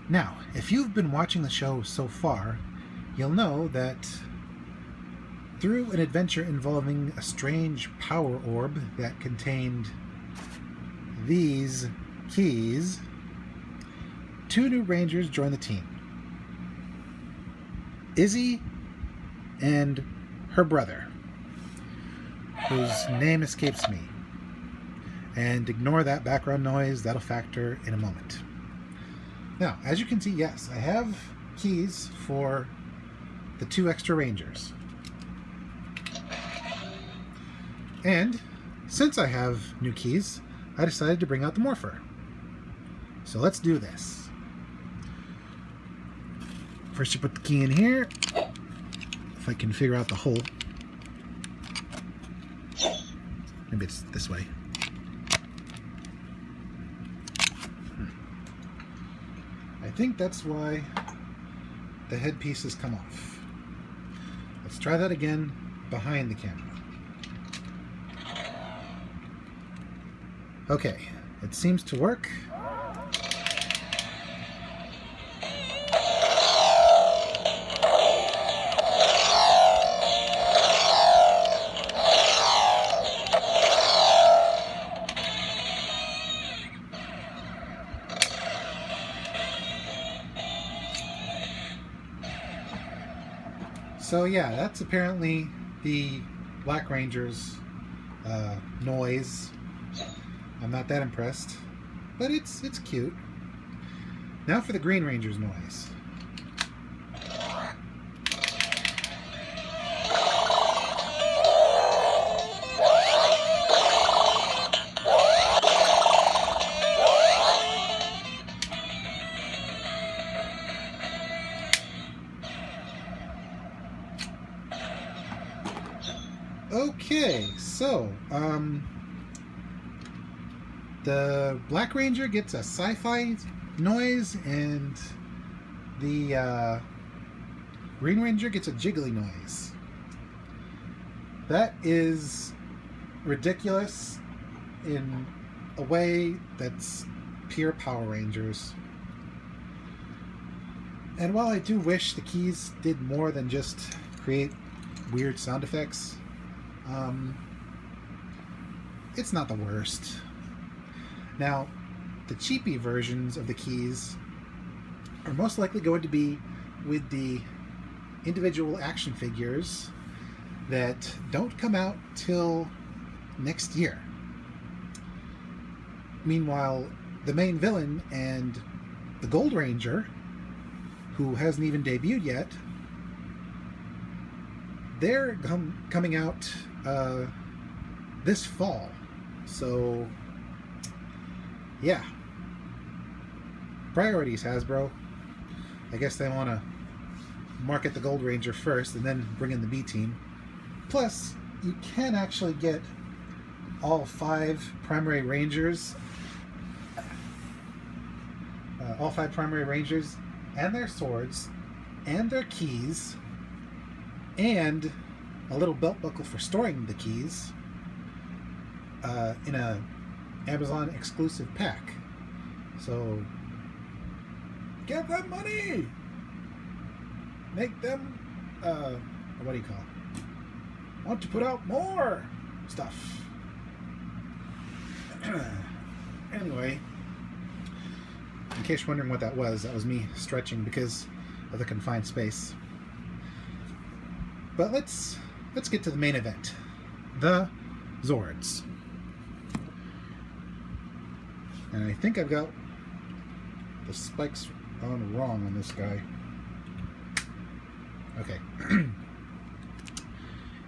Now, if you've been watching the show so far, you'll know that through an adventure involving a strange power orb that contained these keys, 2 new Rangers joined the team. Izzy and her brother, whose name escapes me. And ignore that background noise, that'll factor in a moment. Now, as you can see, yes, I have keys for the 2 extra Rangers. And since I have new keys, I decided to bring out the Morpher. So let's do this. First you put the key in here. If I can figure out the hole. Maybe it's this way. I think that's why the headpieces come off. Let's try that again behind the camera. Okay, it seems to work. So yeah, that's apparently the Black Ranger's noise. I'm not that impressed, but it's cute. Now for the Green Ranger's noise. Okay, so the Black Ranger gets a sci-fi noise, and the Green Ranger gets a jiggly noise. That is ridiculous in a way that's pure Power Rangers. And while I do wish the keys did more than just create weird sound effects, it's not the worst. Now, the cheapy versions of the keys are most likely going to be with the individual action figures that don't come out till next year. Meanwhile, the main villain and the Gold Ranger, who hasn't even debuted yet, they're coming out this fall. So, yeah. Priorities, Hasbro. I guess they want to market the Gold Ranger first and then bring in the B team. Plus, you can actually get all 5 primary Rangers. All 5 primary Rangers and their swords and their keys and a little belt buckle for storing the keys in a Amazon exclusive pack. So get them money! Make them what do you call it? Want to put out more stuff. Anyway, in case you're wondering what that was me stretching because of the confined space. But let's get to the main event. The Zords. And I think I've got the spikes on wrong on this guy. Okay.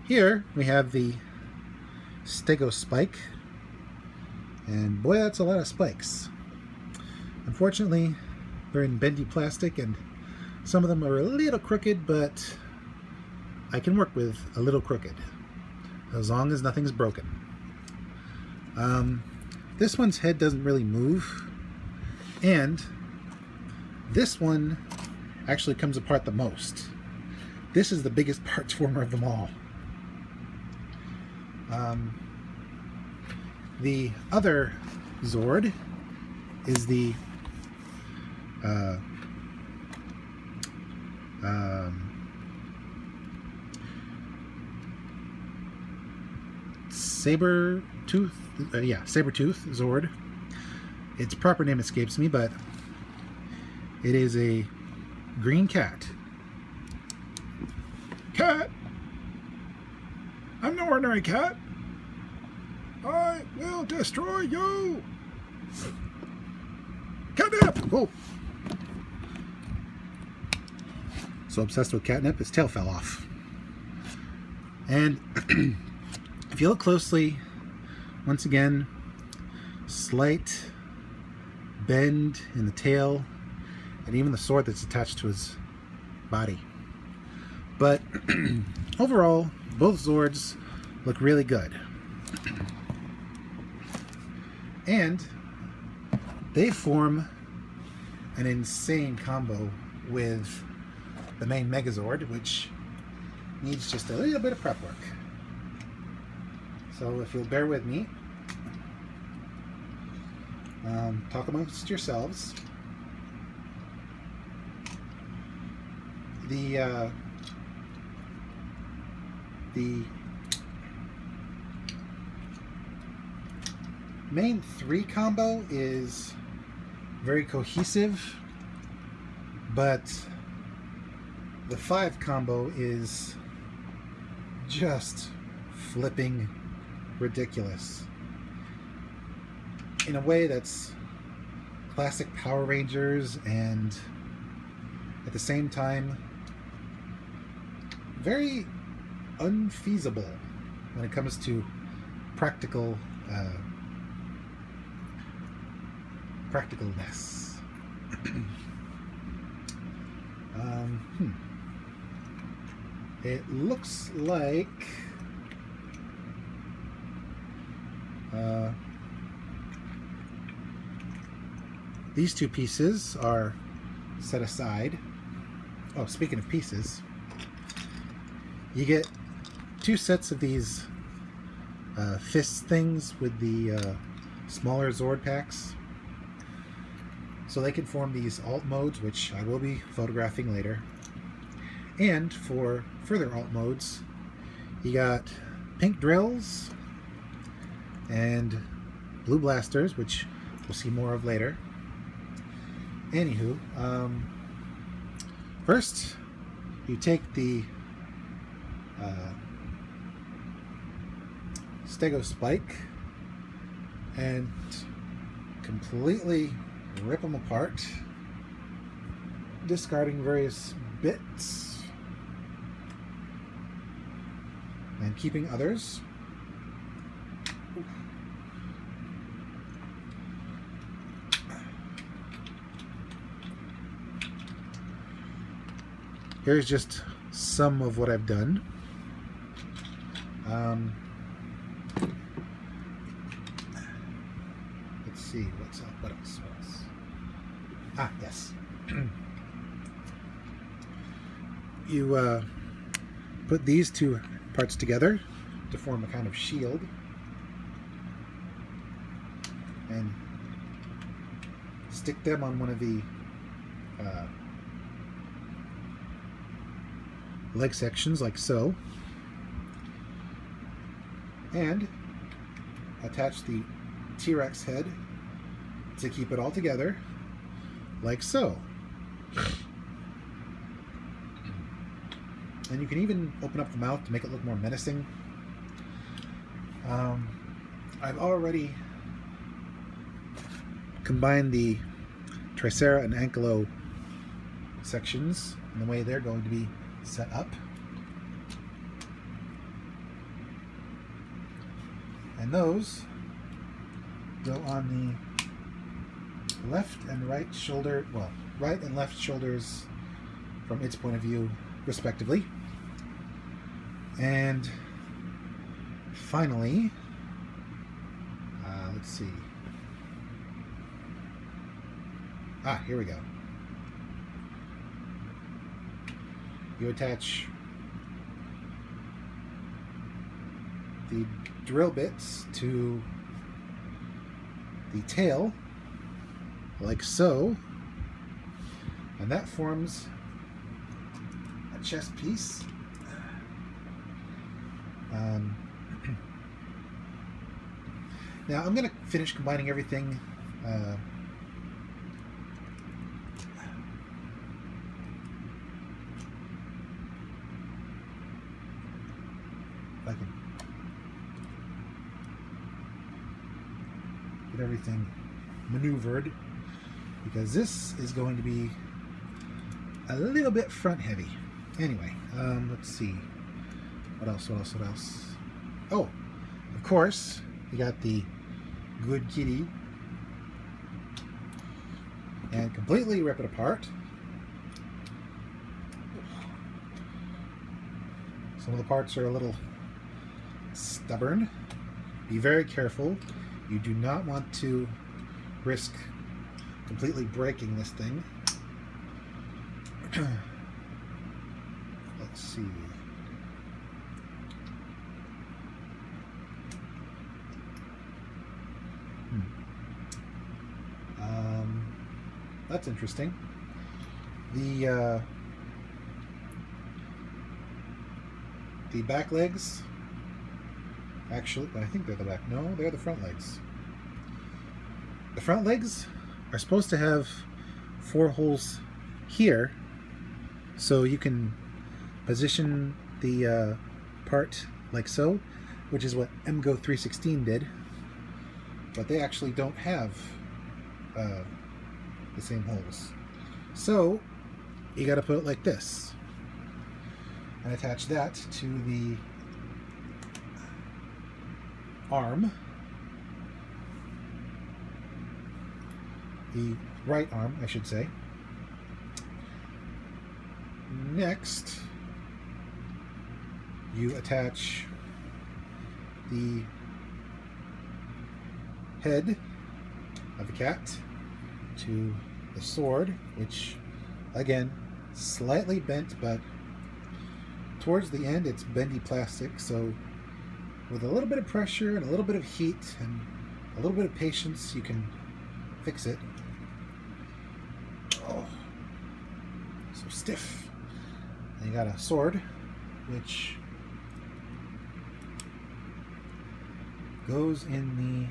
Here we have the Stego Spike. And boy, that's a lot of spikes. Unfortunately, they're in bendy plastic and some of them are a little crooked, but I can work with a little crooked as long as nothing's broken. This one's head doesn't really move, and this one actually comes apart the most. This is the biggest parts former of them all. The other Zord is the Saber Tooth, Saber Tooth Zord. Its proper name escapes me, but it is a green cat. Cat! I'm no ordinary cat. I will destroy you. Catnip! Oh. So obsessed with catnip, his tail fell off. And if you look closely, once again, slight bend in the tail and even the sword that's attached to his body. But overall, both Zords look really good. And they form an insane combo with the main Megazord, which needs just a little bit of prep work. So if you'll bear with me, talk amongst yourselves. The main 3 combo is very cohesive, but the 5 combo is just flipping ridiculous in a way that's classic Power Rangers and at the same time very unfeasible when it comes to practicalness. It looks like these 2 pieces are set aside. Oh, speaking of pieces, you get 2 sets of these fist things with the smaller Zord packs. So they can form these alt modes, which I will be photographing later. And for further alt modes, you got pink drills and blue blasters, which we'll see more of later. Anywho, first you take the Stego Spike and completely rip them apart, discarding various bits and keeping others. Here's just some of what I've done. Let's see, what's up? What else? Ah, yes. You put these 2 parts together to form a kind of shield. And stick them on one of the leg sections, like so. And attach the T-Rex head to keep it all together, like so. And you can even open up the mouth to make it look more menacing. I've already combined the Tricera and Ankylo sections in the way they're going to be set up. And those go on the left and right shoulder, well, right and left shoulders from its point of view, respectively. And finally, let's see. Ah, here we go. You attach the drill bits to the tail, like so, and that forms a chest piece. Now I'm going to finish combining everything. If I can get everything maneuvered, because this is going to be a little bit front heavy. Anyway, let's see. What else? Oh, of course, you got the good kitty. And completely rip it apart. Some of the parts are a little stubborn. Be very careful. You do not want to risk completely breaking this thing. Let's see. That's interesting. The back legs, actually, I think they're the back. No, they're the front legs. The front legs are supposed to have 4 holes here, so you can position the part like so, which is what MGO 316 did, but they actually don't have the same holes. So you got to put it like this and attach that to the arm, the right arm, I should say. Next, you attach the head of the cat to the sword, which again, slightly bent, but towards the end it's bendy plastic, so with a little bit of pressure and a little bit of heat and a little bit of patience, you can fix it. Oh, so stiff. And you got a sword, which goes in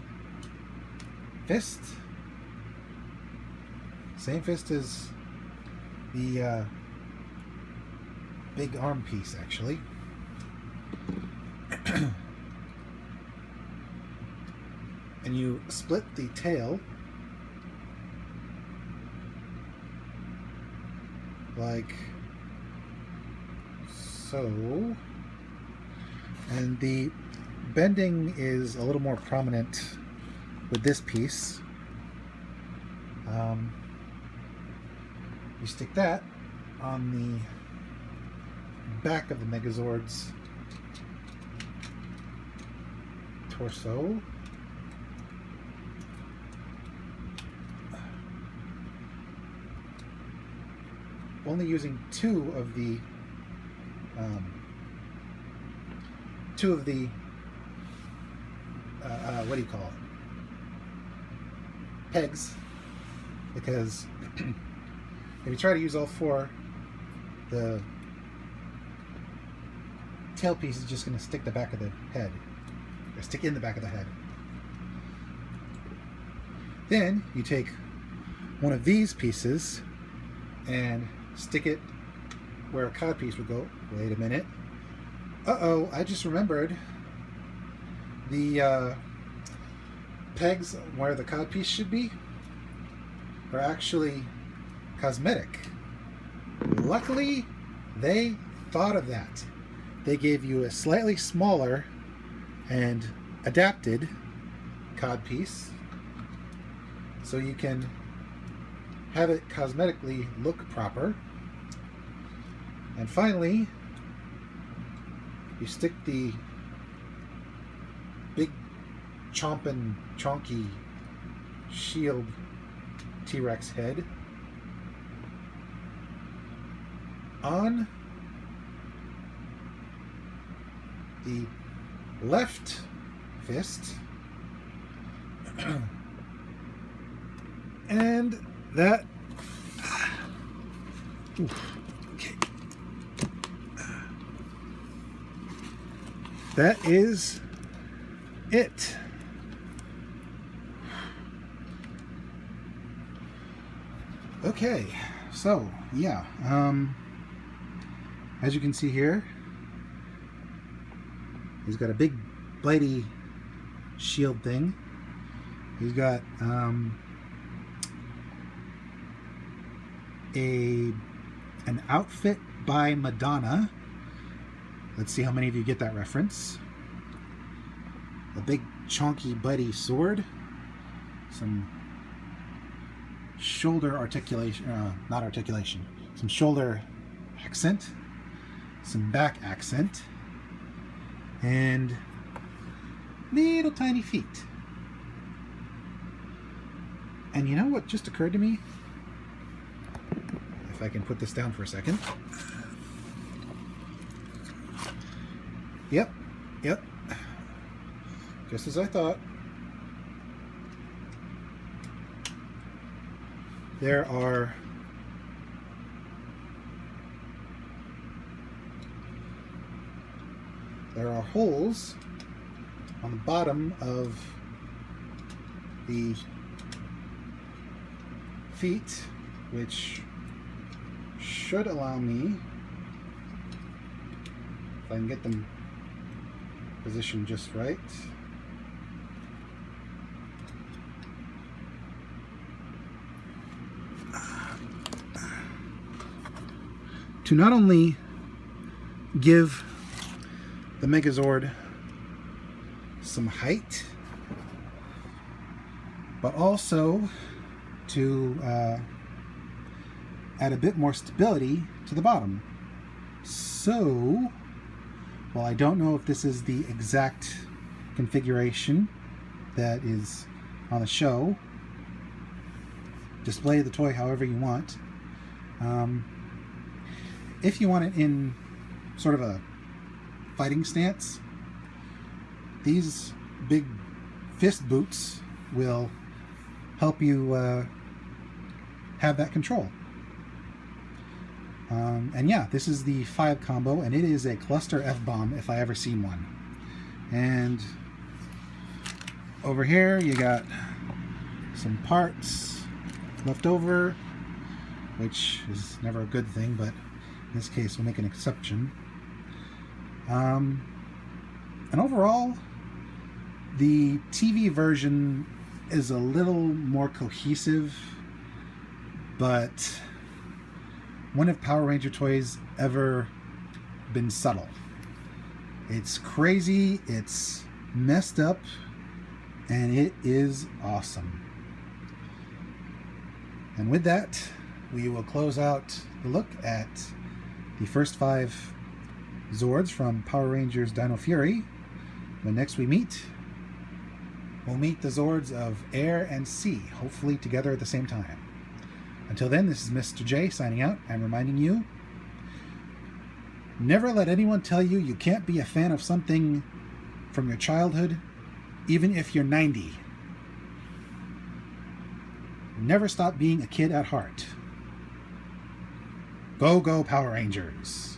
the fist. Same fist as the big arm piece, actually. And you split the tail like so, and the bending is a little more prominent with this piece. You stick that on the back of the Megazord's torso. Only using two of the what do you call it? Pegs, because if you try to use all 4, the tailpiece is just going to stick the back of the head, or stick in the back of the head. Then you take one of these pieces and stick it where a cod piece would go. Wait a minute. Uh-oh, I just remembered. The pegs where the cod piece should be are actually cosmetic. Luckily, they thought of that. They gave you a slightly smaller and adapted cod piece so you can have it cosmetically look proper. And finally, you stick the big chompin' chonky shield T-Rex head on the left fist, and that. Oof, okay. that is it. Okay, so yeah, as you can see here, he's got a big bitey shield thing. He's got an outfit by Madonna. Let's see how many of you get that reference. A big chunky bitey sword, some shoulder articulation, not articulation, some shoulder accent, some back accent, and little tiny feet. And you know what just occurred to me? If I can put this down for a second. Yep. Just as I thought. There are holes on the bottom of the feet, which should allow me, if I can get them positioned just right, to not only give the Megazord some height, but also to add a bit more stability to the bottom. So, while I don't know if this is the exact configuration that is on the show, display the toy however you want. If you want it in sort of a fighting stance, these big fist boots will help you have that control. And yeah, this is the 5 combo, and it is a cluster F-bomb if I ever seen one. And over here you got some parts left over, which is never a good thing, but in this case we'll make an exception. And overall, the TV version is a little more cohesive, but when have Power Ranger toys ever been subtle? It's crazy, it's messed up, and it is awesome. And with that, we will close out the look at the first 5 Zords from Power Rangers Dino Fury. When next we meet, we'll meet the Zords of Air and Sea, hopefully together at the same time. Until then, this is Mr. J signing out. I'm reminding you, never let anyone tell you you can't be a fan of something from your childhood, even if you're 90. Never stop being a kid at heart. Go, go, Power Rangers!